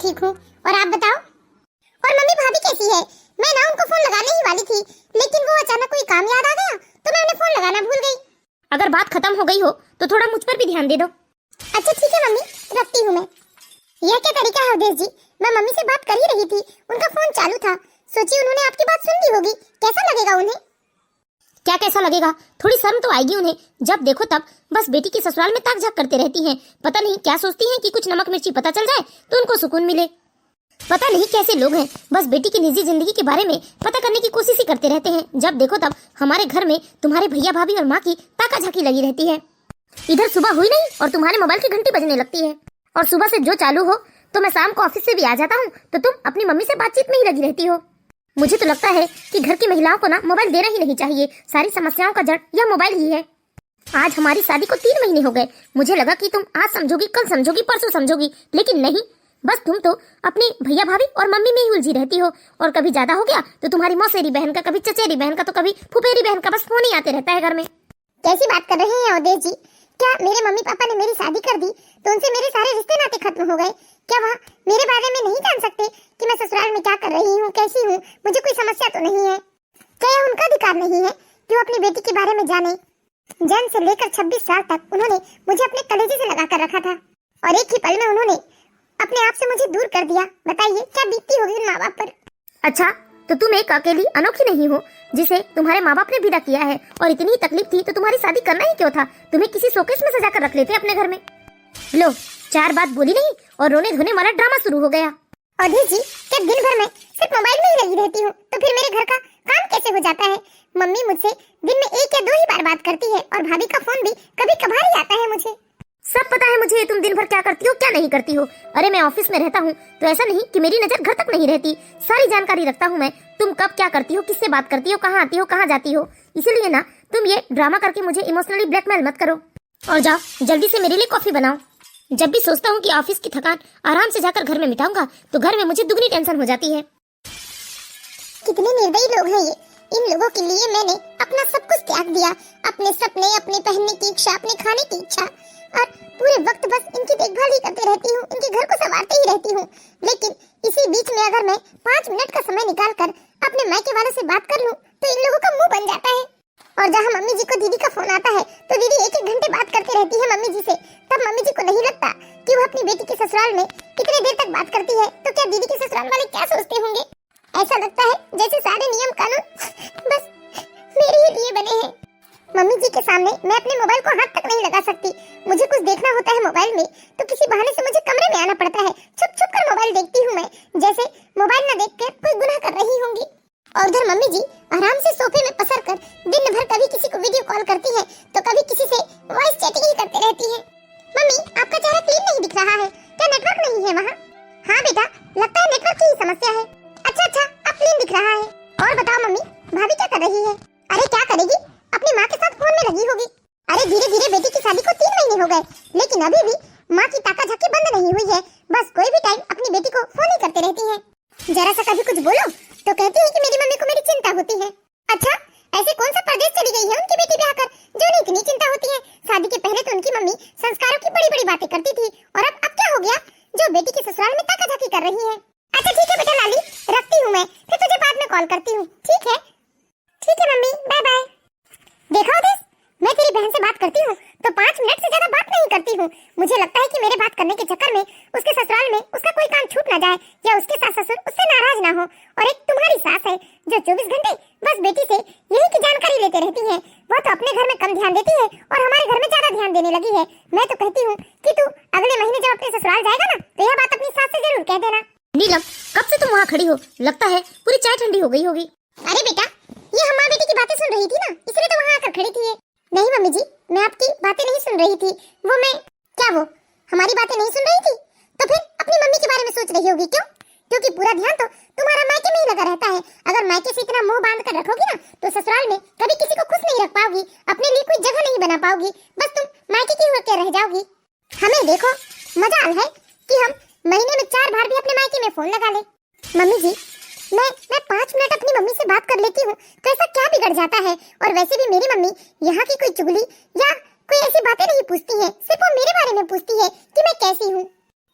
ठीक हूँ, और आप बताओ? और मम्मी भाभी कैसी है? मैं ना उनको फोन लगाने ही वाली थी, लेकिन वो अचानक कोई काम याद आ गया तो मैं उन्हें फोन लगाना भूल गई। अगर बात खत्म हो गई हो तो थोड़ा मुझ पर भी ध्यान दे दो। अच्छा ठीक है मम्मी, रखती हूँ मैं। यह क्या तरीका है अवधेश जी? मैं मम्मी से बात कर ही रही थी, उनका फोन चालू था। सोचिए उन्होंने आपकी बात सुन ली होगी, कैसा लगेगा उन्हें? क्या कैसा लगेगा? थोड़ी शर्म तो आएगी उन्हें। जब देखो तब बस बेटी की ससुराल में ताक झाक करते रहती हैं। पता नहीं क्या सोचती हैं कि कुछ नमक मिर्ची पता चल जाए तो उनको सुकून मिले। पता नहीं कैसे लोग हैं, बस बेटी की निजी जिंदगी के बारे में पता करने की कोशिश ही करते रहते हैं। जब देखो तब हमारे घर में तुम्हारे भैया भाभी और माँ की ताका झाकी लगी रहती है। इधर सुबह हुई नहीं और तुम्हारे मोबाइल की घंटी बजने लगती है, और सुबह से जो चालू हो तो मैं शाम को ऑफिस से भी आ जाता हूँ तो तुम अपनी मम्मी से बातचीत में ही लगी रहती हो। मुझे तो लगता है कि घर की महिलाओं को ना मोबाइल देना ही नहीं चाहिए। सारी समस्याओं का जड़ यह मोबाइल ही है। आज हमारी शादी को 3 महीने हो गए। मुझे लगा कि तुम आज समझोगी, कल समझोगी, परसों समझोगी, लेकिन नहीं। बस तुम तो अपने भैया भाभी और मम्मी में ही उलझी रहती हो। और कभी ज्यादा हो गया तो तुम्हारी मौसेरी बहन का, कभी चचेरी बहन का, तो कभी फुफेरी बहन का बस फोन ही आते रहता है घर में। कैसी बात कर रहे हैं अवधेश जी? क्या मेरे मम्मी पापा ने मेरी शादी कर दी तो उनसे मेरे सारे रिश्ते नाते खत्म हो गए? क्या वह मेरे बारे में नहीं जान सकते कि मैं ससुराल में क्या कर रही हूँ, कैसी हूँ? मुझे कोई समस्या तो नहीं है? क्या यह उनका अधिकार नहीं है कि वो अपनी बेटी के बारे में जाने? जन्म से लेकर 26 साल तक उन्होंने मुझे अपने कलेजे से लगा कर रखा था, और एक ही पल में उन्होंने अपने आप से मुझे दूर कर दिया। बताइए क्या बीतती होगी उन माँ बाप पर? अच्छा, तो तुम एक अकेली अनोखी नहीं हो जिसे तुम्हारे माँ बाप ने विदा किया है। और इतनी तकलीफ थी तो तुम्हारी शादी करना ही क्यों था? तुम्हें किसी शोकेस में सजा कर रख लेते अपने घर में। लो, 4 बात बोली नहीं और रोने धोने वाला ड्रामा शुरू हो गया। अवधेश जी, क्या दिन भर मैं सिर्फ मोबाइल में ही लगी रहती हूँ तो फिर मेरे घर का काम कैसे हो जाता है? मम्मी मुझसे दिन में 1 या 2 ही बार बात करती है, और भाभी का फोन भी कभी कभार ही आता है मुझे। सब पता है मुझे तुम दिन भर क्या करती हो, क्या नहीं करती हो। अरे मैं ऑफिस में रहता हूँ तो ऐसा नहीं कि मेरी नजर घर तक नहीं रहती। सारी जानकारी रखता हूँ मैं। तुम कब क्या करती हो, किससे बात करती हो, कहाँ आती हो, कहाँ जाती हो। इसीलिए ना तुम ये ड्रामा करके मुझे इमोशनली ब्लैकमेल मत करो। और जाओ जल्दी से मेरे लिए कॉफी बनाओ। जब भी सोचता हूँ कि ऑफिस की थकान आराम से जाकर घर में मिटाऊंगा तो घर में मुझे दुगनी टेंशन हो जाती है। कितने निर्दयी लोग हैं ये। इन लोगों के लिए मैंने अपना सब कुछ त्याग दिया, अपने सपने, अपने पहनने की इच्छा, अपने खाने की इच्छा, और पूरे वक्त बस इनकी देखभाल ही करते रहती हूँ, इनके घर को संवारते ही रहती हूँ। लेकिन इसी बीच में अगर मैं 5 मिनट का समय निकालकर अपने मायके वालों से बात कर लूँ तो इन लोगों का मुंह बन जाता है। और जहाँ मम्मी जी को दीदी का फोन आता है तो दीदी 1-1 घंटे बात करती रहती है मम्मी जी से। तब मम्मी जी को नहीं लगता कि वो अपनी बेटी के ससुराल में इतने देर तक बात करती है तो क्या दीदी के ससुराल वाले क्या सोचते होंगे? ऐसा लगता है जैसे सारे नियम कानून बस मेरे ही लिए बने हैं। मम्मी जी के सामने मैं अपने मोबाइल को हाथ तक नहीं लगा सकती। मुझे कुछ देखना होता है मोबाइल में तो किसी बहाने से मुझे कमरे में आना पड़ता है। छुप छुप कर मोबाइल देखती हूँ मैं, जैसे मोबाइल न देखकर कोई गुनाह कर रही होंगी। और उधर मम्मी जी आराम से सोफे में पसर कर दिन भर कभी किसी को वीडियो कॉल करती है तो कभी किसी से वॉइस चैटिंग ही करते रहती है। मम्मी, आपका चेहरा क्लीन नहीं दिख रहा है, क्या नेटवर्क नहीं है वहाँ? हाँ बेटा, लगता है नेटवर्क की ही समस्या है। अच्छा, अब क्लीन दिख रहा है। और बताओ मम्मी, भाभी क्या कर रही है? अरे क्या करेगी, अपनी माँ के साथ फोन में लगी होगी। अरे धीरे धीरे बेटी की शादी को 3 महीने हो गए, लेकिन अभी भी माँ की ताका झाकी बंद नहीं हुई है। बस कोई भी टाइम अपनी बेटी को फोन ही करते रहती है। जरा सा कभी कुछ बोलो तो कहती है कि मेरी मम्मी को मेरी चिंता होती है। अच्छा, ऐसे कौन सा परदेश चली गई है उनकी बेटी ब्याह कर जो उन्हें इतनी चिंता होती है? शादी के पहले तो उनकी मम्मी संस्कारों की बड़ी बड़ी बातें करती थी, और अब क्या हो गया जो बेटी के ससुराल में ताका झाकी कर रही है? अच्छा ठीक है बेटा लाली, रखती हूँ मैं, फिर तुझे बाद में कॉल करती हूँ। ठीक है मम्मी, बाय बाय। देखा उदेश, मैं तेरी बहन से बात करती हूँ तो 5 मिनट से ज्यादा बात नहीं करती हूँ। मुझे लगता है कि मेरे बात करने के चक्कर में उसके ससुराल में उसका कोई काम छूट ना जाए, या उसके सास ससुर उससे नाराज ना हो। और एक तुम्हारी सास है जो 24 घंटे बस बेटी से यही की जानकारी लेते रहती है। वो तो अपने घर में कम ध्यान देती है और हमारे घर में ज्यादा ध्यान देने लगी है। मैं तो कहती हूँ कि तू अगले महीने जब अपने ससुराल जाएगा ना तो यह बात अपनी सास से जरूर कह देना। नीलम, कब से तुम वहाँ खड़ी हो? लगता है पूरी चाय ठंडी हो गई होगी। अरे बेटा, ये हम माँ बेटी की बातें सुन रही थी ना, इसलिए तो वहाँ आकर खड़ी थी। नहीं मम्मी जी, मैं आपकी बातें नहीं सुन रही थी। वो हमारी बातें नहीं सुन रही थी तो फिर अपनी मम्मी के बारे में सोच रही होगी। क्यों? क्योंकि पूरा ध्यान तो तुम्हारा मायके में ही लगा रहता है। अगर मायके से इतना मुंह बांध कर रखोगी ना तो ससुराल में कभी किसी को खुश नहीं रख पाओगी, अपने लिए कोई जगह नहीं बना पाओगी, बस तुम मायके की होकर रह जाओगी। हमें देखो, मजाल है कि हम महीने में 4 बार भी अपने मायके में फोन लगा ले। मम्मी जी, मैं 5 मिनट अपनी मम्मी से बात कर लेती हूँ तो ऐसा क्या बिगड़ जाता है? और वैसे भी मेरी मम्मी यहाँ की कोई चुगली या कोई ऐसी बातें नहीं पूछती है, सिर्फ वो मेरे बारे में पूछती है कि मैं कैसी हूँ।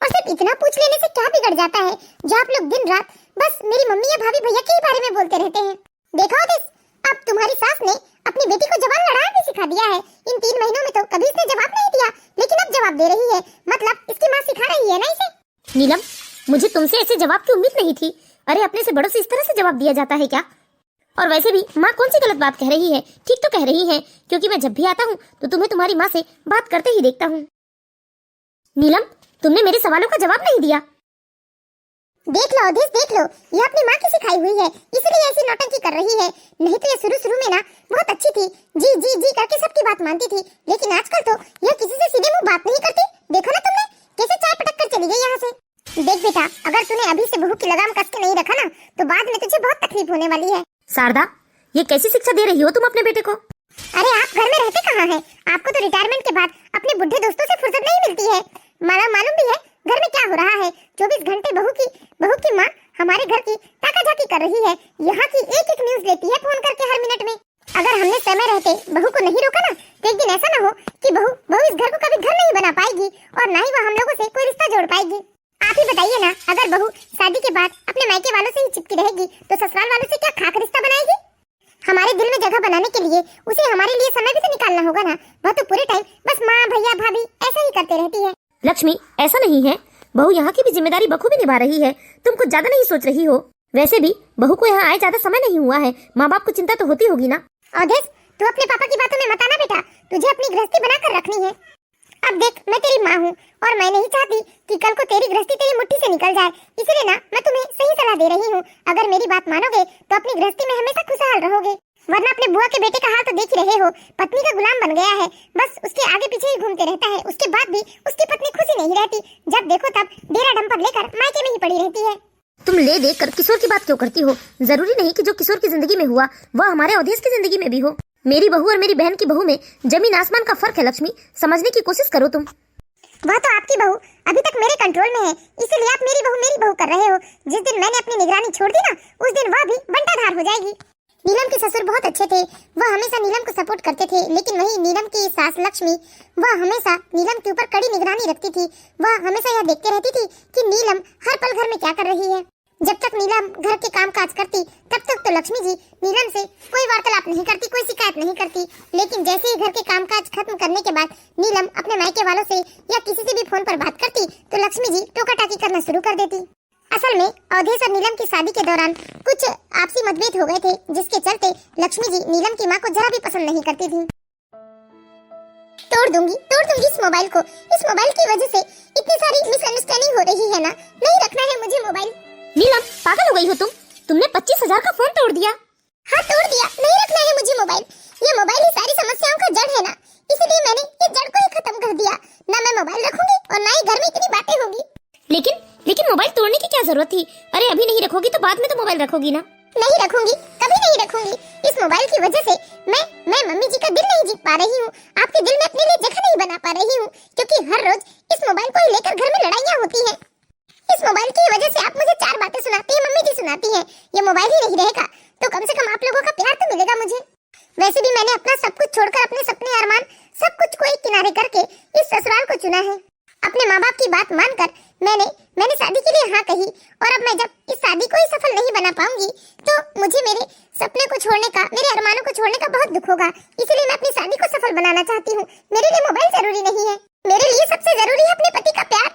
और सिर्फ इतना पूछ लेने से क्या बिगड़ जाता है जो आप लोग दिन रात बस मेरी मम्मी या भाभी भैया के ही बारे में बोलते रहते हैं। देखा हो दिस, अब तुम्हारी सास ने अपनी बेटी को जबान लड़ाना भी सिखा दिया है। इन 3 महीनों में तो कभी इसने जवाब नहीं दिया, लेकिन अब जवाब दे रही है। मतलब इसकी माँ सिखा रही है ना इसे। नीलम, मुझे तुमसे ऐसे जवाब की उम्मीद नहीं थी। अरे अपने से बड़ों से इस तरह से जवाब दिया जाता है क्या? और वैसे भी माँ कौन सी गलत बात कह रही है? ठीक तो कह रही है, क्योंकि मैं जब भी आता हूँ तो तुम्हें तुम्हारी माँ से बात करते ही देखता हूँ। नीलम, तुमने मेरे सवालों का जवाब नहीं दिया। देख लो अवधेश, देख लो, ये अपनी माँ की सिखाई हुई है, इसलिए ऐसी नौटंकी कर रही है। नहीं तो ये शुरू में ना बहुत अच्छी थी, जी जी जी करके सबकी बात मानती थी, लेकिन आजकल तो यह किसी से सीधे मुंह बात नहीं करती। देखो ना तुमने कैसे चाय पटक कर चली गई यहाँ से। देख बेटा, अगर तूने अभी से बहू की लगाम कस के नहीं रखा ना तो बाद में तुझे बहुत तकलीफ होने वाली है। शारदा, ये कैसी शिक्षा दे रही हो तुम अपने बेटे को? अरे आप घर में रहते कहाँ हैं? आपको तो रिटायरमेंट के बाद अपने बुढ़े दोस्तों से फुर्सत नहीं मिलती है। मालूम भी है घर में क्या हो रहा है। 24 घंटे बहू की माँ हमारे घर की ताका-झाकी कर रही है। यहाँ की एक न्यूज लेती है फोन करके हर मिनट में। अगर हमने समय रहते बहू को नहीं रोका ना तो एक दिन ऐसा न हो कि बहू इस घर को कभी घर नहीं बना पाएगी और ना ही वो हम लोगों से कोई रिश्ता जोड़ पाएगी। आप ही बताइए ना, अगर बहू शादी के बाद अपने मायके वालों से ही चिपकी रहेगी तो ससुराल वालों से क्या खाक रिश्ता बनाएगी? हमारे दिल में जगह बनाने के लिए उसे हमारे लिए समय भी तो निकालना होगा ना। वह तो पूरे टाइम बस माँ भैया भाभी ऐसा ही करते रहती है। लक्ष्मी, ऐसा नहीं है, बहू यहाँ की भी जिम्मेदारी बखूबी निभा रही है। तुम कुछ ज्यादा नहीं सोच रही हो। वैसे भी बहू को यहाँ आए ज्यादा समय नहीं हुआ है, माँ बाप को चिंता तो होती होगी ना। अवधेश, तू अपने पापा की बातों में मत आना बेटा, तुझे अपनी गृहस्थी बनाकर रखनी है। अब देख, मैं तेरी माँ हूँ और मैं नहीं चाहती कि कल को तेरी गृहस्थी तेरी मुट्ठी से निकल जाए, इसलिए ना मैं तुम्हें सही सलाह दे रही हूँ। अगर मेरी बात मानोगे तो अपनी गृहस्थी में हमेशा खुशहाल रहोगे, वरना अपने बुआ के बेटे का हाल तो देख ही रहे हो। पत्नी का गुलाम बन गया है, बस उसके आगे पीछे ही घूमते रहता है। उसके बाद भी उसकी पत्नी खुशी नहीं रहती, जब देखो तब डेरा डंपर लेकर मायके में ही पड़ी रहती है। तुम ले देख कर किशोर की बात क्यों करती हो? जरूरी नहीं कि जो किशोर की जिंदगी में हुआ वह हमारे अवधेश की जिंदगी में भी हो। मेरी बहू और मेरी बहन की बहू में जमीन आसमान का फर्क है लक्ष्मी, समझने की कोशिश करो तुम। वह तो आपकी बहू अभी तक मेरे कंट्रोल में है, इसीलिए आप मेरी बहू कर रहे हो। जिस दिन मैंने अपनी निगरानी छोड़ दी ना उस दिन वह भी बंटाधार हो जाएगी। नीलम के ससुर बहुत अच्छे थे, वह हमेशा नीलम को सपोर्ट करते थे, लेकिन वही नीलम की सास लक्ष्मी, वह हमेशा नीलम के ऊपर कड़ी निगरानी रखती थी। वह हमेशा यह देखते रहती थी कि नीलम हर पल घर में क्या कर रही है। जब तक नीलम घर के काम काज करती तब तक तो लक्ष्मी जी नीलम से कोई वार्तालाप नहीं करती, कोई शिकायत नहीं करती। लेकिन जैसे ही घर के काम काज खत्म करने के बाद नीलम अपने मायके वालों से या किसी से भी फोन पर बात करती तो लक्ष्मी जी टोका टाकी करना शुरू कर देती। असल में अवधेश और नीलम की शादी के दौरान कुछ आपसी मतभेद हो गए थे, जिसके चलते लक्ष्मी जी नीलम की माँ को जरा भी पसंद नहीं करती थी। तोड़ दूंगी इस मोबाइल को। इस मोबाइल की वजह से इतनी सारी मिसअंडरस्टैंडिंग हो रही है ना, नहीं रखना है मुझे मोबाइल। नीलम, पागल हो गई हो तुम? तुमने 25,000 का फोन तोड़ दिया। हाँ तोड़ दिया, नहीं रखना है मुझे मोबाइल। ये मोबाइल ही सारी समस्याओं का जड़ है ना, इसलिए मैंने ये जड़ को ही खत्म कर दिया। ना मैं मोबाइल रखूंगी और ना ही घर में इतनी बातें होगी। लेकिन मोबाइल तोड़ने की क्या जरूरत थी? अरे अभी नहीं रखोगी तो बाद में तो मोबाइल रखोगी ना। नहीं रखूंगी, कभी नहीं रखूंगी। इस मोबाइल की वजह से मैं मम्मी जी का दिल नहीं जीत पा रही हूँ, आपके दिल में अपने लिए जगह नहीं बना पा रही हूँ, क्योंकि हर रोज इस मोबाइल को ही लेकर घर में लड़ाइयाँ होती हैं। इस मोबाइल की वजह से आप मुझे 4 बातें सुनाती हैं, मम्मी जी सुनाती हैं। ये मोबाइल ही नहीं रहेगा तो कम से कम आप लोगों का प्यार तो मिलेगा मुझे। वैसे भी मैंने अपना सब कुछ छोड़कर अपने सपने अरमान सब कुछ को एक किनारे करके इस ससुराल को चुना है। अपने माँ बाप की बात मानकर मैंने शादी के लिए हाँ कही, और अब मैं जब इस शादी को ही सफल नहीं बना पाऊंगी तो मुझे मेरे सपने को छोड़ने का, मेरे अरमानों को छोड़ने का बहुत दुख होगा। इसलिए मैं अपनी शादी को सफल बनाना चाहती हूँ। मेरे लिए मोबाइल जरूरी नहीं है, मेरे लिए सबसे जरूरी है अपने पति का प्यार,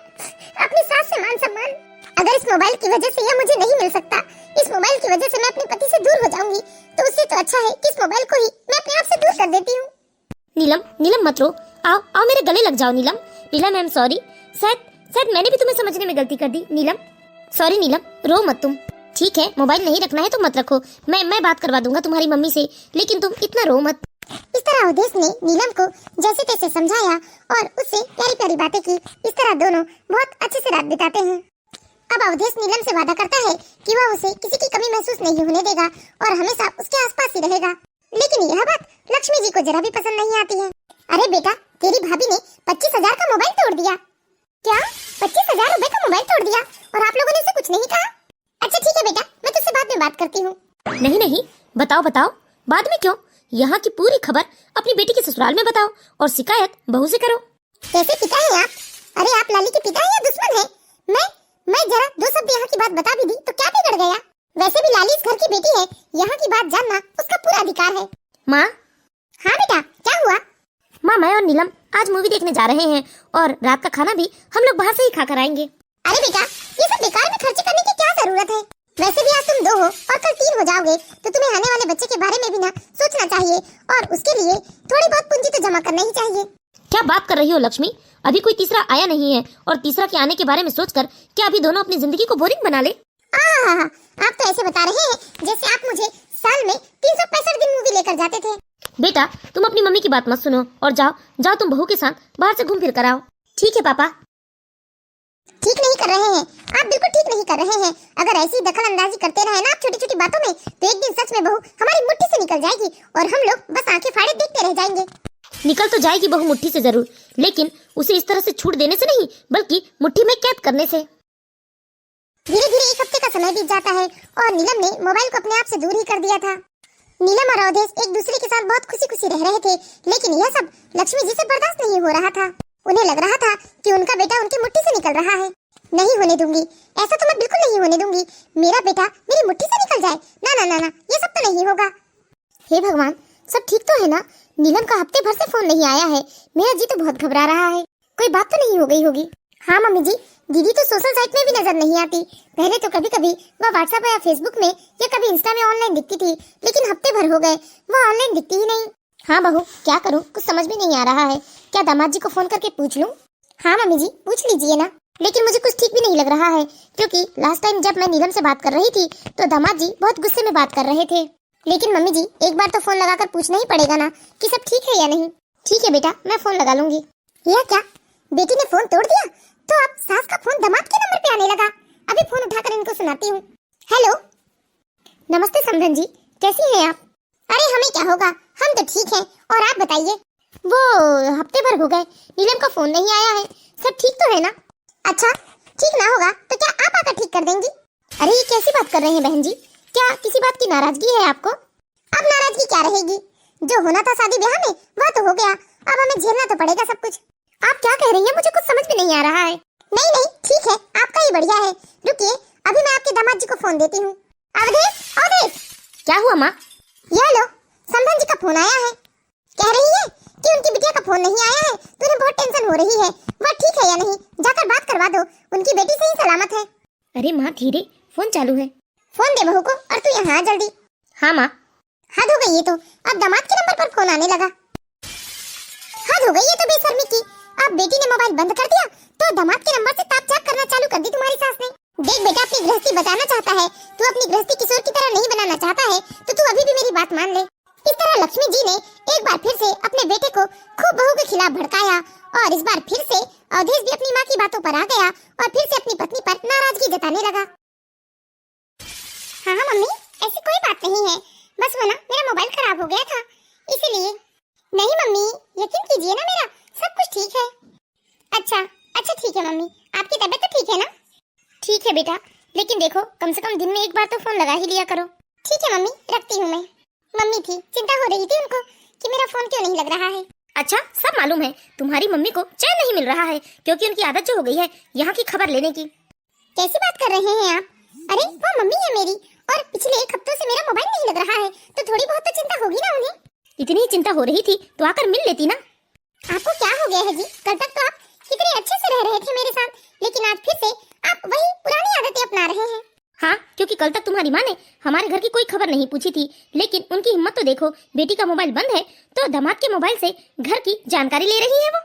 अपनी सास से मान सम्मान। अगर इस मोबाइल की वजह से यह मुझे नहीं मिल सकता, इस मोबाइल की वजह से मैं अपने पति से दूर हो जाऊंगी, तो उससे तो अच्छा है कि इस मोबाइल को ही मैं अपने आप से दूर कर देती हूँ। नीलम मत रो, आओ मेरे गले लग जाओ। नीलम आई एम सॉरी, शायद मैंने भी तुम्हें समझने में गलती कर दी। नीलम सॉरी। नीलम रो मत तुम, ठीक है? मोबाइल नहीं रखना है तो मत रखो, मैं बात करवा दूंगा तुम्हारी मम्मी से, लेकिन तुम इतना रो मत। इस तरह अवधेश ने नीलम को जैसे तैसे समझाया और उससे प्यारी प्यारी बातें की। इस तरह दोनों बहुत अच्छे से रात बिताते हैं। अब अवधेश नीलम से वादा करता है कि वह उसे किसी की कमी महसूस नहीं होने देगा और हमेशा उसके आसपास ही रहेगा। लेकिन यह बात लक्ष्मी जी को जरा भी पसंद नहीं आती है। अरे बेटा, तेरी भाभी ने 25,000 का मोबाइल तोड़ दिया। क्या 25,000 रुपए का मोबाइल तोड़ दिया और आप लोगों ने उसे कुछ नहीं कहा? अच्छा ठीक है बेटा, मैं तुझसे बाद में बात करती हूँ। नहीं, बताओ बाद में क्यों? यहाँ की पूरी खबर अपनी बेटी के ससुराल में बताओ और शिकायत बहू से करो। कैसे पिता है आप? अरे आप लाली के पिता हैं या दुश्मन हैं? मैं जरा दो शब्द यहाँ की बात बता भी दी तो क्या बिगड़ गया? वैसे भी लाली इस घर की बेटी है, यहाँ की बात जानना उसका पूरा अधिकार है। माँ। हाँ बेटा, क्या हुआ? माँ, मैं और नीलम आज मूवी देखने जा रहे हैं और रात का खाना भी हम लोग बाहर से ही खाकर आएंगे। अरे बेटा, ये सब बेकार में खर्च करने की क्या जरूरत है? वैसे भी आज तुम 2 हो और कल 3 हो जाओगे, तो तुम्हें आने वाले बच्चे के बारे में भी ना सोचना चाहिए और उसके लिए थोड़ी बहुत पूंजी तो जमा करना ही चाहिए। क्या बात कर रही हो लक्ष्मी? अभी कोई तीसरा आया नहीं है और तीसरा के आने के बारे में सोचकर क्या अभी दोनों अपनी जिंदगी को बोरिंग बना ले? आप तो ऐसे बता रहे हैं जैसे आप मुझे साल में 365 दिन मूवी लेकर जाते थे। बेटा, तुम अपनी मम्मी की बात मत सुनो और जाओ तुम बहू के साथ बाहर से घूम फिर कर आओ। ठीक है पापा? ठीक नहीं कर रहे हैं आप, बिल्कुल ठीक नहीं कर रहे हैं। अगर ऐसी दखल अंदाजी करते रहे ना आप छोटी छोटी बातों में, तो एक दिन सच में बहू हमारी मुट्ठी से निकल जाएगी और हम लोग बस आंखें फाड़े देखते रह जाएंगे। निकल तो जाएगी बहू मुट्ठी से जरूर, लेकिन उसे इस तरह से छूट देने से नहीं, बल्कि मुट्ठी में कैद करने से। धीरे धीरे 1 हफ्ते का समय बीत जाता है और नीलम ने मोबाइल को अपने आप से दूर ही कर दिया था। नीलम और अवधेश एक दूसरे के साथ बहुत खुशी खुशी रह रहे थे, लेकिन यह सब लक्ष्मी जी से बर्दाश्त नहीं हो रहा था। उन्हें लग रहा था कि उनका बेटा उनकी मुट्ठी से निकल रहा है। नहीं होने दूंगी, ऐसा तो मैं बिल्कुल नहीं होने दूंगी। मेरा बेटा मेरी मुट्ठी से निकल जाए, ना ना ना ना, ये सब तो नहीं होगा। हे भगवान, सब ठीक तो है ना? नीलम का हफ्ते भर से फोन नहीं आया है। मेरा जी तो बहुत घबरा रहा है, कोई बात तो नहीं हो गई होगी। हाँ मम्मी जी, दीदी तो सोशल साइट में भी नजर नहीं आती। पहले तो कभी कभी वह व्हाट्सएप या फेसबुक में या कभी इंस्टा में ऑनलाइन दिखती थी, लेकिन हफ्ते भर हो गए वह ऑनलाइन दिखती ही नहीं। हाँ बहू, क्या करूँ, कुछ समझ में नहीं आ रहा है। क्या दामाद जी को फोन करके पूछ लूँ? हाँ मम्मी जी, पूछ लीजिए ना, लेकिन मुझे कुछ ठीक भी नहीं लग रहा है, क्योंकि लास्ट टाइम जब मैं नीलम से बात कर रही थी तो दामाद जी बहुत गुस्से में बात कर रहे थे। लेकिन मम्मी जी, एक बार तो फोन लगाकर पूछना ही पड़ेगा ना कि सब ठीक है या नहीं। ठीक है बेटा, मैं फोन लगा लूंगी। यह क्या, बेटी ने फोन तोड़ दिया? तो अब सास का फोन दामाद के नंबर पे आने लगा। अभी फोन उठाकर इनको सुनाती हूँ। हेलो, नमस्ते समधन जी, कैसी हैं आप? अरे हमें क्या होगा, हम तो ठीक हैं, और आप बताइए। वो हफ्ते भर हो गए, नीलम का फोन नहीं आया है, सब ठीक तो है ना? अच्छा, ठीक ना होगा तो क्या आप आकर ठीक कर देंगी? अरे ये कैसी बात कर रहे हैं बहन जी, क्या किसी बात की नाराजगी है आपको? अब नाराजगी क्या रहेगी, जो होना था शादी ब्याह में वह तो हो गया, अब हमें झेलना तो पड़ेगा सब कुछ। आप क्या कह रही हैं, मुझे कुछ समझ में नहीं आ रहा है। नहीं नहीं ठीक है, आपका ही बढ़िया है। रुकिए, अभी मैं आपके दामाद जी को फोन देती हूँ। अवधेश, अवधेश। क्या हुआ माँ? यह लो, समधन जी का फोन आया है। कह रही है कि उनकी बिटिया का फोन नहीं आया है तो उन्हें बहुत टेंशन हो रही है। वह ठीक है या नहीं, जाकर बात करवा दो, उनकी बेटी सही सलामत है। अरे माँ धीरे, फोन चालू है। फोन दे बहू को और तू यहाँ आ जल्दी। हाँ माँ। हद हो गई है, तो अब दामाद के नंबर पर फोन आने लगा। हद हो गई है तो बेशर्मी की, अब बेटी ने मोबाइल बंद कर दिया तो दामाद के नंबर से ताक-झाक करना चालू कर दी तुम्हारी सास ने। देख बेटा, अपनी गृहस्थी बचाना चाहता है, तू अपनी गृहस्थी किशोर की तरह नहीं बनाना चाहता है, तो तू अभी भी मेरी बात मान ले। इस तरह लक्ष्मी जी ने एक बार फिर से अपने बेटे को खूब बहू के खिलाफ भड़काया और इस बार फिर से अवधेश भी अपनी माँ की बातों पर आ गया और फिर से अपनी पत्नी पर नाराजगी जताने लगा। हाँ मम्मी, ऐसी कोई बात नहीं है, बस वो ना मेरा मोबाइल खराब हो गया था इसीलिए। नहीं मम्मी, यकीन कीजिए ना, मेरा सब कुछ ठीक है। अच्छा ठीक है मम्मी, आपकी तबीयत तो ठीक है ना? ठीक है बेटा, लेकिन देखो कम से कम दिन में एक बार तो फोन लगा ही लिया करो। ठीक है मम्मी, रखती हूँ मैं। मम्मी थी, चिंता हो रही थी उनको कि मेरा फोन क्यों नहीं लग रहा है। अच्छा, सब मालूम है, तुम्हारी मम्मी को चैन नहीं मिल रहा है क्योंकि उनकी आदत जो हो गई है यहाँ की खबर लेने की। कैसी बात कर रहे हैं आप? अरे वो मम्मी है मेरी, और पिछले 1 हफ्तों से मेरा मोबाइल नहीं लग रहा है, तो थोड़ी बहुत तो चिंता होगी ना उन्हें। इतनी चिंता हो रही थी तो आकर मिल लेती ना। आपको क्या हो गया है जी? कल तक तो आप कितने अच्छे से रह रहे थे मेरे साथ, लेकिन आज फिर से आप वही पुरानी आदतें अपना रहे हैं। हाँ, क्योंकि कल तक तुम्हारी माँ ने हमारे घर की कोई खबर नहीं पूछी थी, लेकिन उनकी हिम्मत तो देखो, बेटी का मोबाइल बंद है तो दामाद के मोबाइल से घर की जानकारी ले रही है वो।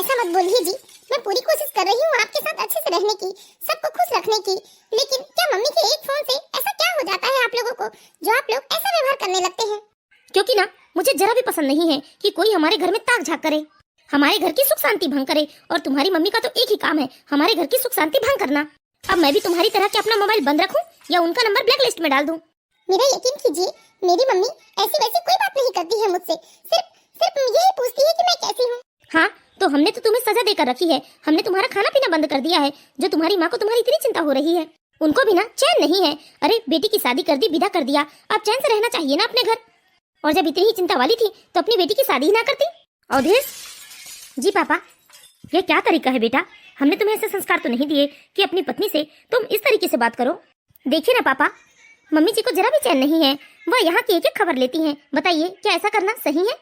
ऐसा मत बोलिए जी, मैं पूरी कोशिश कर रही हूँ आपके साथ अच्छे से रहने की, सबको खुश रखने की, लेकिन क्या मम्मी के एक फोन से ऐसा क्या हो जाता है आप लोगों को जो आप लोग ऐसा व्यवहार करने लगते हैं? क्योंकि ना मुझे जरा भी पसंद नहीं है कि कोई हमारे घर में ताक झाक करे, हमारे घर की सुख शांति भंग करे, और तुम्हारी मम्मी का तो एक ही काम है, हमारे घर की सुख शांति भंग करना। अब मैं भी तुम्हारी तरह के अपना मोबाइल बंद रखूं या उनका नंबर ब्लैक लिस्ट में डाल दूं? मेरा यकीन कीजिए, मेरी मम्मी ऐसी वैसी कोई बात नहीं करती है मुझसे, सिर्फ यही पूछती है कि मैं कैसी हूँ। हाँ, तो हमने तो तुम्हें सजा देकर रखी है, हमने तुम्हारा खाना पीना बंद कर दिया है, जो तुम्हारी माँ को तुम्हारी इतनी चिंता हो रही है। उनको भी ना चैन नहीं है। अरे बेटी की शादी कर दी, विदा कर दिया, अब चैन से रहना चाहिए ना अपने घर। और जब इतनी ही चिंता वाली थी तो अपनी बेटी की शादी ही ना करती। अवधेश जी। पापा यह क्या तरीका है बेटा? हमने तुम्हें ऐसे संस्कार तो नहीं दिए कि अपनी पत्नी से तुम इस तरीके से बात करो। देखिए ना पापा, मम्मी जी को जरा भी चैन नहीं है, वह यहाँ की एक एक खबर लेती हैं। बताइए क्या ऐसा करना सही है?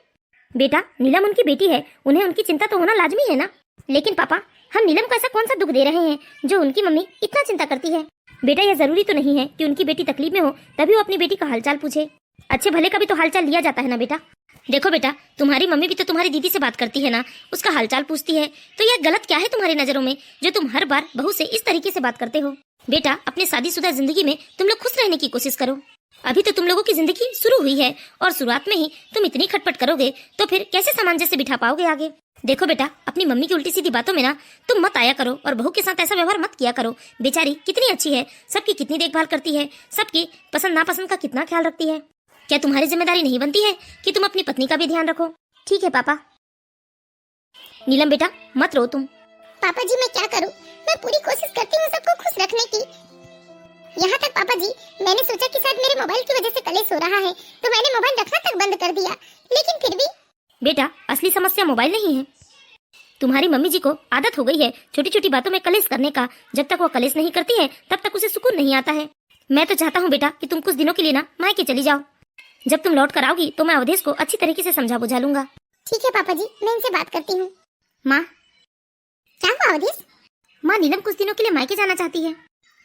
बेटा, नीलम उनकी बेटी है, उन्हें उनकी चिंता तो होना लाजमी है ना। लेकिन पापा, हम नीलम को ऐसा कौन सा दुख दे रहे हैं जो उनकी मम्मी इतना चिंता करती है? बेटा, यह जरूरी तो नहीं है कि उनकी बेटी तकलीफ में हो तभी वो अपनी बेटी का हालचाल पूछे। अच्छे भले का भी तो हालचाल लिया जाता है ना बेटा। देखो बेटा, तुम्हारी मम्मी भी तो तुम्हारी दीदी से बात करती है ना, उसका हालचाल पूछती है, तो यह गलत क्या है तुम्हारी नजरों में जो तुम हर बार बहू से इस तरीके से बात करते हो? बेटा, अपने शादीशुदा जिंदगी में तुम लोग खुश रहने की कोशिश करो। अभी तो तुम लोगों की जिंदगी शुरू हुई है और शुरुआत में ही तुम इतनी खटपट करोगे तो फिर कैसे सामंजस्य बिठा पाओगे आगे? देखो बेटा, अपनी मम्मी की उल्टी सीधी बातों में ना तुम मत आया करो और बहू के साथ ऐसा व्यवहार मत किया करो। बेचारी कितनी अच्छी है, सबकी कितनी देखभाल करती है, सबकी पसंद नापसंद का कितना ख्याल रखती है। क्या तुम्हारी जिम्मेदारी नहीं बनती है कि तुम अपनी पत्नी का भी ध्यान रखो? ठीक है पापा। नीलम बेटा, मत रो तुम। पापा जी मैं क्या करूं? मैं पूरी कोशिश करती हूँ सबको खुश रखने की। यहाँ तक पापा जी, मैंने सोचा कि शायद मेरे मोबाइल की वजह से कलेश हो रहा है तो मैंने मोबाइल रखना तक बंद कर दिया, लेकिन फिर भी। बेटा, असली समस्या मोबाइल नहीं है। तुम्हारी मम्मी जी को आदत हो गई है छोटी छोटी बातों में कलेश करने का। जब तक वो कलेश नहीं करती है तब तक उसे सुकून नहीं आता है। मैं तो चाहता हूँ बेटा कि तुम कुछ दिनों के लिए ना मायके चली जाओ। जब तुम लौट कर आओगी तो मैं अवधेश को अच्छी तरीके से समझा बुझा लूंगा। ठीक है पापा जी, मैं इनसे बात करती हूँ। माँ। क्या हुआ अवधेश? माँ, नीलम कुछ दिनों के लिए मायके जाना चाहती है।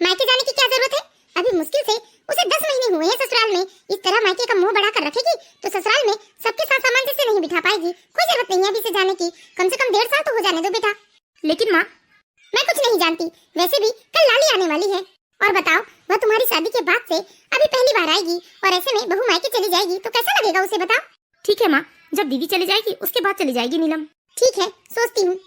मायके जाने की क्या जरूरत है? अभी मुश्किल से उसे 10 महीने हुए हैं ससुराल में। इस तरह मायके का मुंह बढ़ा कर रखेगी तो ससुराल में सबके साथ सामंजस्य नहीं बिठा पाएगी। कोई जरूरत नहीं है अभी से जाने की, कम से कम 1.5 साल तो हो जाने दो बेटा। लेकिन माँ, मैं कुछ नहीं जानती, वैसे भी कल लाली आने वाली है। और बताओ, वह तुम्हारी शादी के बाद से अभी पहली बार आएगी और ऐसे में बहू मायके चली जाएगी तो कैसा लगेगा उसे, बताओ? ठीक है माँ, जब दीदी चली जाएगी उसके बाद चली जाएगी नीलम। ठीक है, सोचती हूँ।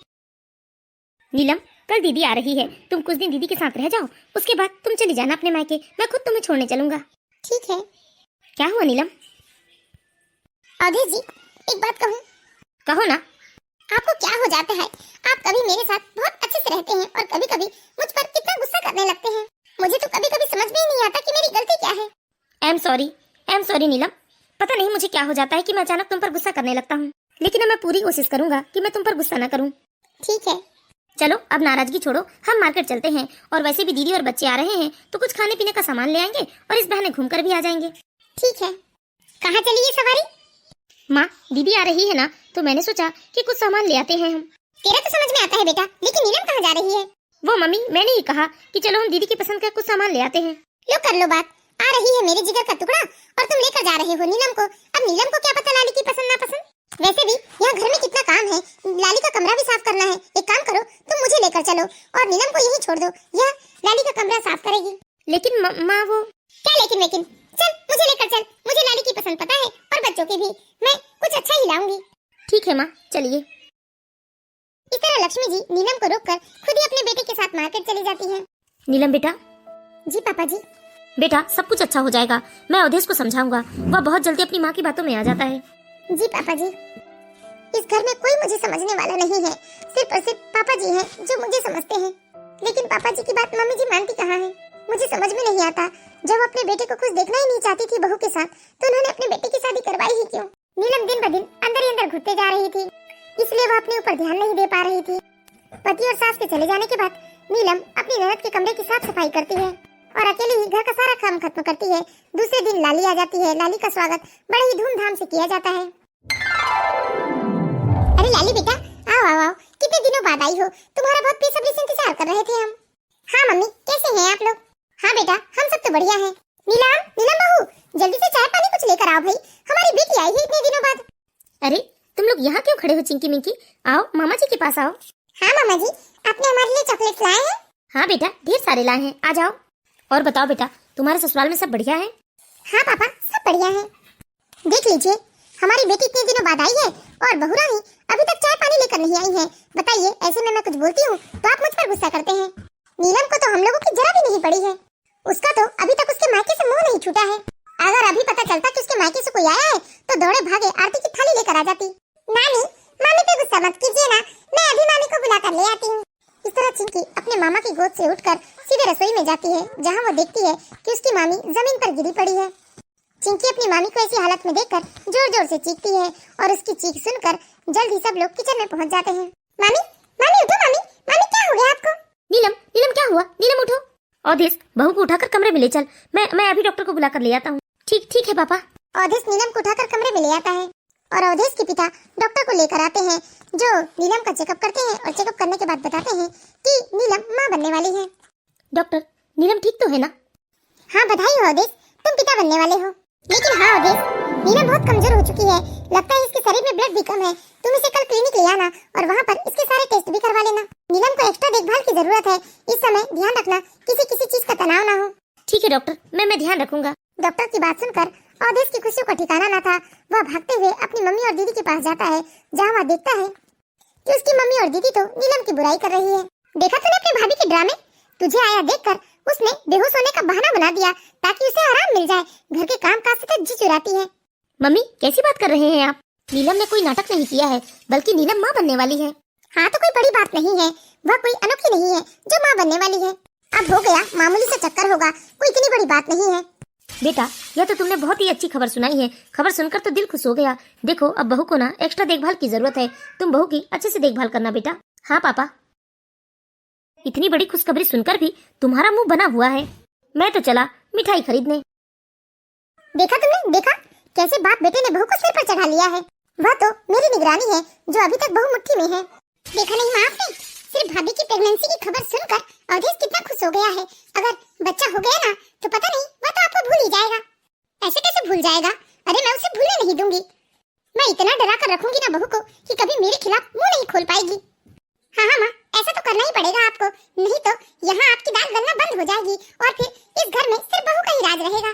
नीलम, कल दीदी आ रही है, तुम कुछ दिन दीदी के साथ रह जाओ, उसके बाद तुम चली जाना अपने मायके। मैं खुद तुम्हें छोड़ने चलूंगा। ठीक है। क्या हुआ नीलम? अवधेश जी, एक बात कहूँ? कहो ना। आपको क्या हो जाता है? आप कभी मेरे साथ बहुत अच्छे से रहते हैं और कभी कभी मुझ पर कितना गुस्सा करने लगते हैं। मुझे तो कभी कभी समझ में ही नहीं आता कि मेरी गलती क्या है। आई एम सॉरी नीलम। पता नहीं मुझे क्या हो जाता है कि मैं अचानक तुम पर गुस्सा करने लगता हूँ, लेकिन अब मैं पूरी कोशिश करूंगा कि मैं तुम पर गुस्सा न करूँ। ठीक है। चलो अब नाराजगी छोड़ो, हम मार्केट चलते हैं और वैसे भी दीदी और बच्चे आ रहे हैं तो कुछ खाने पीने का सामान ले आएंगे और इस बहाने घूम कर भी आ जाएंगे। ठीक है। कहाँ चली ये सवारी? माँ, दीदी आ रही है ना तो मैंने सोचा कि कुछ सामान ले आते हैं हम। तेरा तो समझ में आता है बेटा, लेकिन नीलम कहाँ जा रही है? वो मम्मी, मैंने ही कहा कि चलो हम दीदी की पसंद का कुछ सामान ले आते हैं। लो कर लो बात। आ रही है मेरे जिगर का टुकड़ा और तुम लेकर जा रहे हो नीलम को। अब नीलम को क्या पता लाली की पसंद नापसंद? वैसे भी यहाँ घर में कितना काम है, लाली का कमरा भी साफ करना है। एक काम करो, तुम मुझे लेकर चलो और नीलम को यहीं छोड़ दो, यह लाली का कमरा साफ करेगी। लेकिन माँ वो। क्या लेकिन? चल मुझे लेकर चल, मुझे लाली की पसंद पता है और बच्चों की भी। मैं कुछ अच्छा ही लाऊंगी। ठीक है माँ, चलिए। इस तरह लक्ष्मी जी नीलम को रोककर खुद ही अपने बेटे के साथ मार्केट चली जाती है। नीलम बेटा। जी पापा जी। बेटा, सब कुछ अच्छा हो जाएगा, मैं अवधेश को समझाऊंगा, वह बहुत जल्दी अपनी माँ की बातों में आ जाता है। जी पापा जी। इस घर में कोई मुझे समझने वाला नहीं है, सिर्फ और सिर्फ पापा जी हैं जो मुझे समझते हैं। लेकिन पापा जी की बात मम्मी जी मानती कहाँ है? मुझे समझ में नहीं आता, जब अपने बेटे को कुछ देखना ही नहीं चाहती थी बहू के साथ तो उन्होंने अपने बेटे की शादी करवाई ही क्यों? नीलम दिन ब दिन अंदर ही अंदर घुटते जा रही थी, इसलिए वो अपने ऊपर ध्यान नहीं दे पा रही थी। पति और सास के चले जाने के बाद नीलम अपनी ननद के कमरे की साफ सफाई करती है और अकेले ही घर का सारा काम खत्म करती है। दूसरे दिन लाली आ जाती है, लाली का स्वागत बड़े ही धूमधाम से किया जाता है। अरे लाली बेटा, आओ आओ आओ, कितने दिनों बाद आई हो, तुम्हारा बहुत बेसब्री से इंतजार कर रहे थे हम। हाँ मम्मी, कैसे हैं आप लोग? हाँ बेटा, हम सब तो बढ़िया हैं। नीलम बहू, जल्दी से चाय पानी कुछ लेकर आओ भाई, हमारी बेटी आई है इतने दिनों बाद। अरे तुम लोग यहाँ क्यों खड़े हो चिंकी मिंकी? आओ मामा जी के पास आओ। हाँ मामा जी, आपने हमारे लिए चॉकलेट लाए हैं? हाँ बेटा, ढेर सारे लाए हैं, आ जाओ। और बताओ बेटा, तुम्हारे ससुराल में सब बढ़िया है? हाँ पापा, सब बढ़िया है। देख लीजिए, हमारी बेटी इतने दिनों बाद आई है और बहू रानी अभी तक चाय पानी लेकर नहीं आई है। बताइए, ऐसे में मैं कुछ बोलती हूँ तो आप मुझ पर गुस्सा करते हैं। नीलम को तो हम लोगों की जरा भी नहीं पड़ी है, उसका तो अभी तक उसके मायके से मुंह नहीं छूटा है। अगर अभी पता चलता कि उसके मायके से कोई आया है तो दौड़े भागे आरती की थाली लेकर आ जाती। नानी, मामी पे गुस्सा मत कीजिए ना, मैं अभी मामी को बुला कर ले आती हूँ। इस तरह चिंकी अपने मामा की गोद से उठकर सीधे रसोई में जाती है, जहाँ वो देखती है कि उसकी मामी जमीन पर गिरी पड़ी है। चिंकी अपनी मामी को ऐसी हालत में देखकर जोर जोर से चीखती है और उसकी चीख सुनकर जल्द ही सब लोग किचन में पहुंच जाते हैं। मामी, मामी उठो मामी, मामी क्या हो गया आपको? नीलम, नीलम क्या हुआ? नीलम उठो। अवधेश, बहू को उठाकर कमरे में ले चल। मैं अभी डॉक्टर को बुला कर ले आता हूँ। ठीक ठीक है पापा। अवधेश नीलम को उठाकर कमरे में ले आता है और अवधेश के पिता डॉक्टर को लेकर आते हैं, जो नीलम का चेकअप करते हैं और चेकअप करने के बाद बताते हैं कि नीलम माँ बनने वाली है। डॉक्टर, नीलम ठीक तो है ना? हाँ बधाई हो अवधेश, तुम पिता बनने वाले हो। लेकिन हाँ अवधेश, नीलम बहुत कमजोर हो चुकी है, लगता है इसके शरीर में ब्लड भी कम है। तुम इसे कल क्लिनिक ले आना और वहाँ पर इसके सारे टेस्ट भी करवा लेना। नीलम को एक्स्ट्रा देखभाल की जरूरत है, इस समय ध्यान रखना किसी चीज का तनाव ना हो। ठीक है डॉक्टर, मैं ध्यान रखूंगा। डॉक्टर की बात सुनकर अवधेश की खुशियों का ठिकाना न था। वह भागते हुए अपनी मम्मी और दीदी के पास जाता है, जहाँ वह देखता है कि उसकी मम्मी और दीदी तो नीलम की बुराई कर रही है। देखा तूने अपनी भाभी के ड्रामे? तुझे आया देखकर उसने बेहोश होने का बहाना बना दिया ताकि उसे आराम मिल जाए। घर के काम काज से जी चुराती है। मम्मी, कैसी बात कर रहे हैं आप? नीलम ने कोई नाटक नहीं किया है, बल्कि नीलम माँ बनने वाली है। हाँ तो कोई बड़ी बात नहीं है, वह कोई अनोखी नहीं है जो माँ बनने वाली है। अब हो गया, मामूली सा चक्कर होगा, कोई इतनी बड़ी बात नहीं है। बेटा, यह तो तुमने बहुत ही अच्छी खबर सुनाई है। खबर सुनकर तो दिल खुश हो गया। देखो, अब बहू को ना एक्स्ट्रा देखभाल की जरूरत है। तुम बहू की अच्छे से देखभाल करना बेटा। हाँ पापा। इतनी बड़ी खुशखबरी सुनकर भी तुम्हारा मुंह बना हुआ है। मैं तो चला मिठाई खरीदने। देखा तुमने, देखा कैसे बाप बेटे ने बहू को सिर पर चढ़ा लिया है। वह तो मेरी निगरानी है जो अभी तक बहू मुट्ठी में है। देखा नहीं माँ आपने, सिर्फ भाभी की प्रेगनेंसी की खबर सुनकर अवधेश कितना खुश हो गया है। अगर बच्चा हो गया ना तो पता नहीं वह तो आपको भूल ही जाएगा। ऐसे कैसे भूल जाएगा? अरे मैं उसे भूलने नहीं दूंगी। मैं इतना डरा कर रखूंगी ना बहू को कि कभी मेरे खिलाफ मुंह नहीं खोल पाएगी। हाँ हाँ माँ, ऐसा तो करना ही पड़ेगा आपको, नहीं तो यहाँ आपकी दाल गलना बंद हो जाएगी और फिर इस घर में सिर्फ बहू का ही राज रहेगा।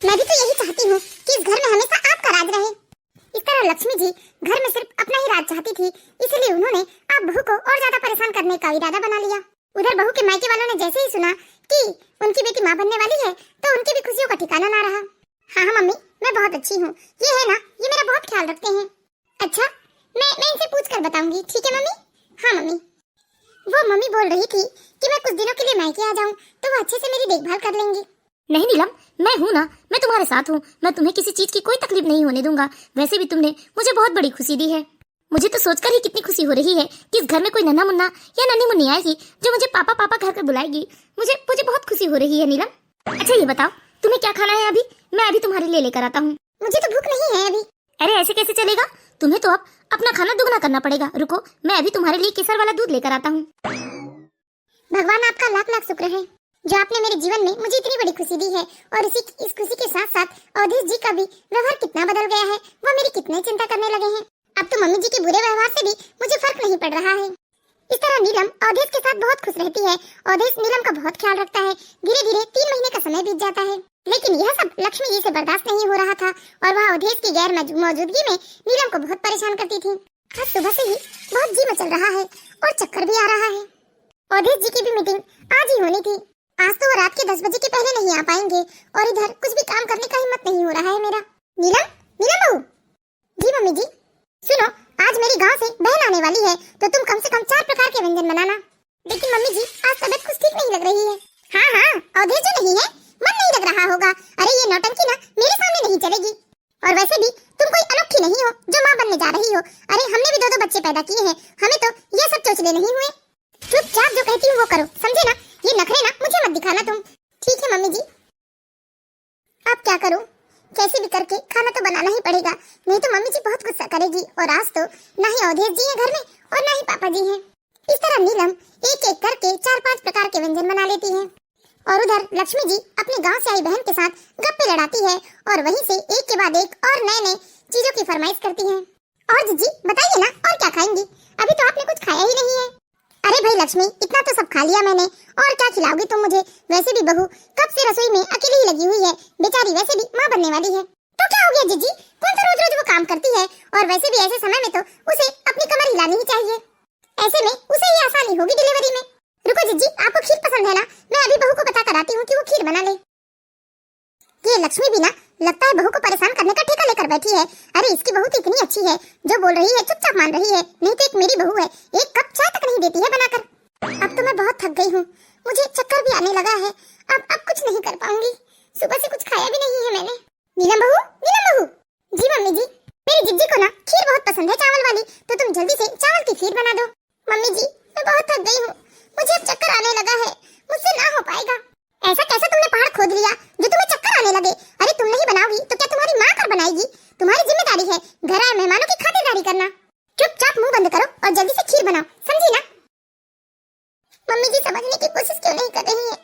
मैं भी तो यही चाहती हूँ कि इस घर में हमेशा आपका राज रहे। इस तरह लक्ष्मी जी घर में सिर्फ अपना ही राज चाहती थी, इसलिए उन्होंने आप बहू को और ज्यादा परेशान करने का इरादा बना लिया। उधर बहू के मायके वालों ने जैसे ही सुना कि उनकी बेटी माँ बनने वाली है तो उनकी भी खुशियों का ठिकाना ना रहा। हाँ हाँ मम्मी, मैं बहुत अच्छी हूँ, ये है ना, ये मेरा बहुत ख्याल रखते हैं। अच्छा, मैं इनसे पूछ कर बताऊंगी, ठीक है मम्मी? हाँ मम्मी। वो मम्मी बोल रही थी कि मैं कुछ दिनों के लिए मायके आ जाऊं तो वो अच्छे से मेरी देखभाल कर लेंगी। नहीं नीलम, मैं हूँ ना, मैं तुम्हारे साथ हूँ। मैं तुम्हें किसी चीज की कोई तकलीफ नहीं होने दूंगा। वैसे भी तुमने मुझे बहुत बड़ी खुशी दी है। मुझे तो सोचकर ही कितनी खुशी हो रही है कि इस घर में कोई नन्हा मुन्ना या नन्ही मुन्नी आएगी जो मुझे पापा पापा कहकर बुलाएगी। मुझे बहुत खुशी हो रही है नीलम। अच्छा ये बताओ, तुम्हें क्या खाना है अभी? मैं अभी तुम्हारे लिए लेकर आता हूँ। मुझे तो भूख नहीं है अभी। अरे ऐसे कैसे चलेगा? तुम्हें तो अब अपना खाना दुगना करना पड़ेगा। रुको, मैं अभी तुम्हारे लिए केसर वाला दूध लेकर आता हूँ। भगवान आपका लाख लाख शुक्र है जो आपने मेरे जीवन में मुझे इतनी बड़ी खुशी दी है। और इस खुशी के साथ साथ अवधेश जी का भी व्यवहार कितना बदल गया है, वो मेरी कितनी चिंता करने लगे हैं। अब तो मम्मी जी के बुरे व्यवहार से भी मुझे फर्क नहीं पड़ रहा है। इस तरह नीलम अवधेश के साथ बहुत खुश रहती है। अवधेश नीलम का बहुत ख्याल रखता है। धीरे धीरे 3 महीने का समय बीत जाता है, लेकिन यह सब लक्ष्मी जी से बर्दाश्त नहीं हो रहा था और वह अवधेश की गैर मौजूदगी में नीलम को बहुत परेशान करती थी। आज सुबह से ही बहुत जी मचल रहा है और चक्कर भी आ रहा है। अवधेश जी की भी मीटिंग आज ही होनी थी। आज तो वो रात के 10 बजे के पहले नहीं आ पाएंगे और इधर कुछ भी काम करने का हिम्मत नहीं हो रहा है मेरा। नीलम, नीलम बहू। जी मम्मी जी। सुनो, आज मेरी गांव से बहन आने वाली है तो तुम कम से कम 4 प्रकार के व्यंजन बनाना। लेकिन मम्मी जी आज तबीयत कुछ ठीक नहीं लग रही है। हाँ हाँ, अवधेश जो नहीं है, मन नहीं लग रहा होगा। अरे ये नौटंकी ना मेरे सामने नहीं चलेगी। और वैसे भी तुम कोई अनोखी नहीं हो जो माँ बनने जा रही हो। अरे हमने भी 2 बच्चे पैदा किए हैं, हमें तो ये सब चोचले नहीं हुए। चुपचाप जो कहती हूँ वो करो, समझे ना? ये नखरे ना मुझे मत दिखाना तुम। ठीक है मम्मी जी। अब क्या करूँ, कैसे भी करके खाना तो बनाना ही पड़ेगा, नहीं तो मम्मी जी बहुत गुस्सा करेगी। और आज तो ना ही अवधेश जी हैं घर में और ना ही पापा जी हैं। इस तरह नीलम एक एक करके 4-5 प्रकार के व्यंजन बना लेती है और उधर लक्ष्मी जी अपने गांव से आई बहन के साथ गप्पे लड़ाती है और वहीं से एक के बाद एक और नए नए चीजों की फरमाइश करती है। और जीजी बताइए ना, और क्या खाएंगी? अभी तो आपने कुछ खाया ही नहीं है। अरे भाई लक्ष्मी, इतना तो सब खा लिया मैंने, और क्या खिलाओगी तुम मुझे? वैसे भी बहू कब से रसोई में अकेली ही लगी हुई है, बेचारी वैसे भी माँ बनने वाली है। तो क्या हो गया जीजी, कौन सा रोज रोज वो काम करती है? और वैसे भी ऐसे समय में तो उसे अपनी कमर हिलानी ही चाहिए। ऐसे में उसे ही आसानी होगी डिलीवरी में। रुको जीजी, आपको खीर पसंद है ना? मैं अभी बहू को बता कर आती हूँ कि वो खीर बना ले। ये लक्ष्मी भी ना लगता है बहू को परेशान करने का ठेका लेकर बैठी है। अरे इसकी बहू तो इतनी अच्छी है, जो बोल रही है चुपचाप मान रही है, नहीं तो एक मेरी बहू है, 1 कप चाय तक नहीं देती है बनाकर। अब तो मैं बहुत थक गई हूँ, मुझे चक्कर भी आने लगा है। अब कुछ नहीं कर पाऊंगी, सुबह से कुछ खाया भी नहीं है मैंने। नीलम बहू, नीलम बहू। जी मम्मी जी। मेरी जिज्जी को ना खीर बहुत पसंद है चावल वाली, तो तुम जल्दी से चावल की खीर बना दो। मम्मी जी, मैं बहुत थक गई हूँ, मुझे अब चक्कर आने लगा है, मुझसे ना हो पाएगा। ऐसा कैसा तुमने पहाड़ खोद लिया जो तुम्हें चक्कर आने लगे? अरे तुम नहीं बनाओगी तो क्या तुम्हारी माँ कर बनाएगी? तुम्हारी जिम्मेदारी है घर आए मेहमानों की खातिरदारी करना। चुपचाप मुंह बंद करो और जल्दी से खीर बनाओ, समझी ना? मम्मी जी समझने की कोशिश क्यों नहीं कर रही है?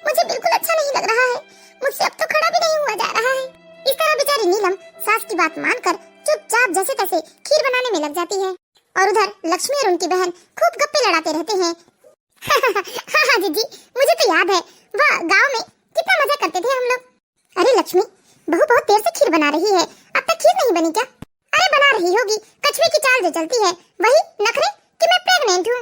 मुझे बिल्कुल अच्छा नहीं लग रहा है, मुझसे अब तो खड़ा भी नहीं हुआ जा रहा है। इस तरह बेचारी नीलम सास की बात मानकर चुपचाप जैसे तैसे खीर बनाने में लग जाती है और उधर लक्ष्मी और उनकी बहन खूब गप्पे लड़ाते रहते हैं। हाँ जीजी, मुझे तो याद है वह गांव में कितना मजा करते थे हम लोग। अरे लक्ष्मी, बहू बहुत देर से खीर बना रही है, अब तक खीर नहीं बनी क्या? अरे बना रही होगी, कछुए की चाल जो चलती है वही नखरे कि मैं प्रेग्नेंट हूँ।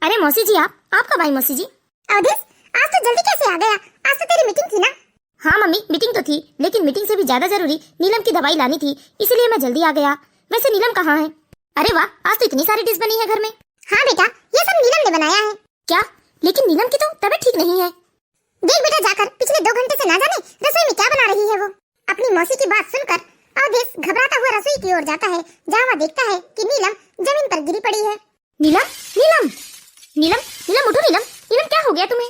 अरे मौसी जी, आप कब आई मौसी जी? अवधेश, आज तो जल्दी कैसे आ गया? आज तो तेरी मीटिंग थी ना? हाँ मम्मी, मीटिंग तो थी, लेकिन मीटिंग से भी ज्यादा जरूरी नीलम की दवाई लानी थी, इसलिए मैं जल्दी आ गया। वैसे नीलम कहाँ है? अरे वाह, आज तो इतनी सारी डिश बनी है घर में। हाँ बेटा, ये सब नीलम ने बनाया है। क्या? लेकिन नीलम की तो तबीयत ठीक नहीं है। देख बेटा जाकर, पिछले 2 घंटे से ना जाने रसोई में क्या बना रही है वो। अपनी मौसी की बात सुनकर अवधेश घबराता हुआ रसोई की ओर जाता है, जहाँ वह देखता है कि नीलम जमीन पर गिरी पड़ी है। नीलम, नीलम, नीलम, नीलम उठो। नीलम, नीलम क्या हो गया तुम्हें?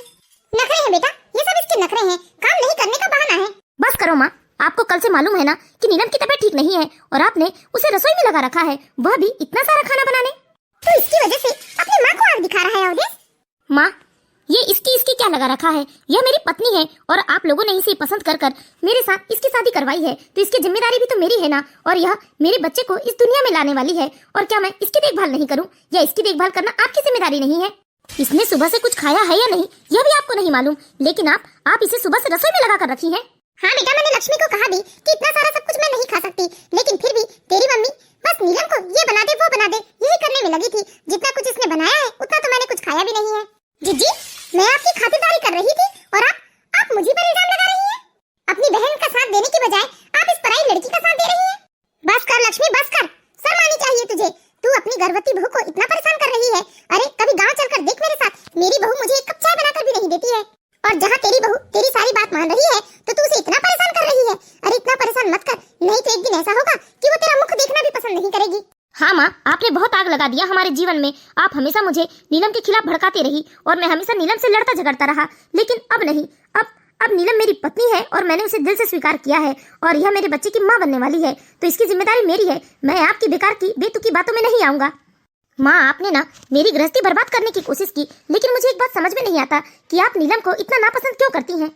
नखरे हैं बेटा, ये सब इसके नखरे हैं, काम नहीं करने का बहाना है। बस करो माँ, आपको कल से मालूम है ना कि नीलम की तबीयत ठीक नहीं है और आपने उसे रसोई में लगा रखा है, वह भी इतना सारा खाना बनाने। तो इसकी वजह से अपनी माँ को आग दिखा रहा है अवधेश। माँ, ये इसकी क्या लगा रखा है? यह मेरी पत्नी है और आप लोगों ने इसे पसंद कर मेरे साथ इसकी शादी करवाई है, तो इसकी जिम्मेदारी भी तो मेरी है ना। और यह मेरे बच्चे को इस दुनिया में लाने वाली है, और क्या मैं इसकी देखभाल नहीं करूं? या इसकी देखभाल करना आपकी जिम्मेदारी नहीं है? इसने सुबह से कुछ खाया है या नहीं यह भी आपको नहीं मालूम, लेकिन आप इसे सुबह से रसोई में लगा कर रखी है। हाँ बेटा, मैंने लक्ष्मी को कहा भी कि इतना सारा सब कुछ मैं नहीं खा सकती, लेकिन फिर भी तेरी मम्मी बस नीलम को ये बना दे वो बना दे यही करने में लगी थी। जितना कुछ इसने बनाया है उतना तो मैंने कुछ खाया भी नहीं है। जीजी, मैं आपकी खातिरदारी कर रही थी और आप मुझे पर इल्जाम लगा रही हैं। अपनी बहन का साथ देने की बजाय आप इस पराई लड़की का साथ दे रही हैं। बस कर लक्ष्मी, बस कर, शर्म आनी चाहिए तुझे। तू अपनी गर्भवती बहू को इतना परेशान कर रही है। अरे कभी गांव चलकर देख मेरे साथ, मेरी बहू मुझे एक कप चाय बनाकर भी नहीं देती है, और जहाँ तेरी बहू तेरी सारी बात मान रही है तो तू उसे इतना परेशान कर रही है। अरे इतना परेशान मत कर, नहीं तो एक दिन ऐसा होगा कि वो तेरा मुख देखना भी पसंद नहीं करेगी। हाँ माँ, आपने बहुत आग लगा दिया हमारे जीवन में। आप हमेशा मुझे नीलम के खिलाफ भड़काती रही और मैं हमेशा नीलम से लड़ता झगड़ता रहा, लेकिन अब नहीं। अब नीलम मेरी पत्नी है और मैंने उसे दिल से स्वीकार किया है, और यह मेरे बच्चे की माँ बनने वाली है, तो इसकी जिम्मेदारी मेरी है। मैं आपकी बेकार की बेतुकी बातों में नहीं आऊंगा। माँ, आपने ना मेरी गृहस्थी बर्बाद करने की कोशिश की, लेकिन मुझे एक बात समझ में नहीं आता कि आप नीलम को इतना नापसंद क्यों करती हैं।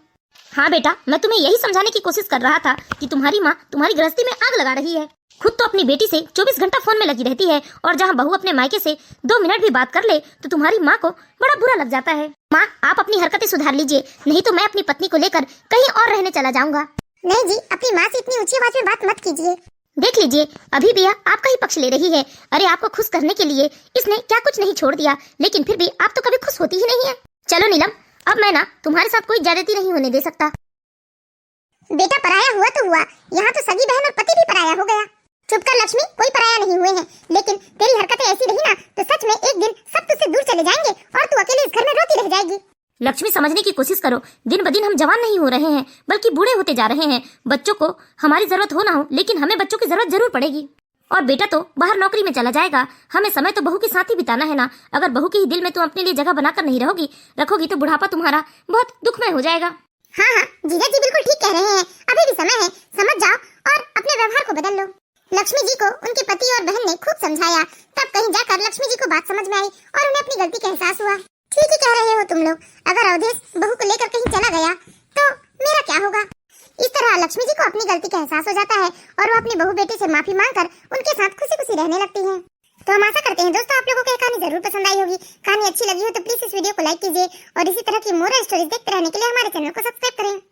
हाँ बेटा, मैं तुम्हें यही समझाने की कोशिश कर रहा था कि तुम्हारी माँ तुम्हारी गृहस्थी में आग लगा रही है। खुद तो अपनी बेटी से 24 घंटा फोन में लगी रहती है, और जहाँ बहू अपने मायके से 2 मिनट भी बात कर ले तो तुम्हारी माँ को बड़ा बुरा लग जाता है। माँ, आप अपनी हरकतें सुधार लीजिए, नहीं तो मैं अपनी पत्नी को लेकर कहीं और रहने चला जाऊंगा। नहीं जी, अपनी माँ से इतनी ऊंची आवाज में बात मत कीजिए। देख लीजिए, अभी भी आपका ही पक्ष ले रही है। अरे आपको खुश करने के लिए इसने क्या कुछ नहीं छोड़ दिया, लेकिन फिर भी आप तो कभी खुश होती ही नहीं है। चलो नीलम, अब मैं ना तुम्हारे साथ कोई ज्यादती नहीं होने दे सकता। बेटा पराया हुआ तो हुआ, यहाँ तो सगी बहन और पति भी पराया हो गया। चुप कर लक्ष्मी, कोई पराया नहीं हुए हैं, लेकिन तेरी हरकतें ऐसी रही ना तो सच में एक दिन सब तुझसे दूर चले जाएंगे और तू अकेले इस घर में रोती रह जाएगी। लक्ष्मी, समझने की कोशिश करो, दिन ब दिन हम जवान नहीं हो रहे हैं बल्कि बूढ़े होते जा रहे हैं। बच्चों को हमारी जरूरत हो ना हो, लेकिन हमें बच्चों की जरूरत जरूर पड़ेगी। और बेटा तो बाहर नौकरी में चला जाएगा, हमें समय तो बहू के साथ ही बिताना है ना। अगर बहू के ही दिल में तुम अपने लिए जगह बनाकर नहीं रखोगी तो बुढ़ापा तुम्हारा बहुत दुखमय हो जाएगा। हाँ हाँ जीजा जी बिल्कुल ठीक कह रहे हैं, अभी भी समय है, समझ जाओ और अपने व्यवहार को बदल लो। लक्ष्मी जी को उनके पति और बहन ने खूब समझाया, तब कहीं जाकर लक्ष्मी जी को बात समझ में आई और उन्हें अपनी गलती का एहसास हुआ। ठीक ही कह रहे हो तुम लोग, अगर अवधेश बहू को लेकर कहीं चला गया तो मेरा क्या होगा। इस तरह लक्ष्मी जी को अपनी गलती का एहसास हो जाता है और वो अपनी बहू बेटे से माफी मांगकर उनके साथ खुशी खुशी रहने लगती हैं। तो हम आशा करते हैं दोस्तों आप लोगों को यह कहानी जरूर पसंद आई होगी। कहानी अच्छी लगी हो तो प्लीज इस वीडियो को लाइक कीजिए और इसी तरह की मोरल स्टोरीज देखते रहने के लिए हमारे चैनल को सब्सक्राइब करें।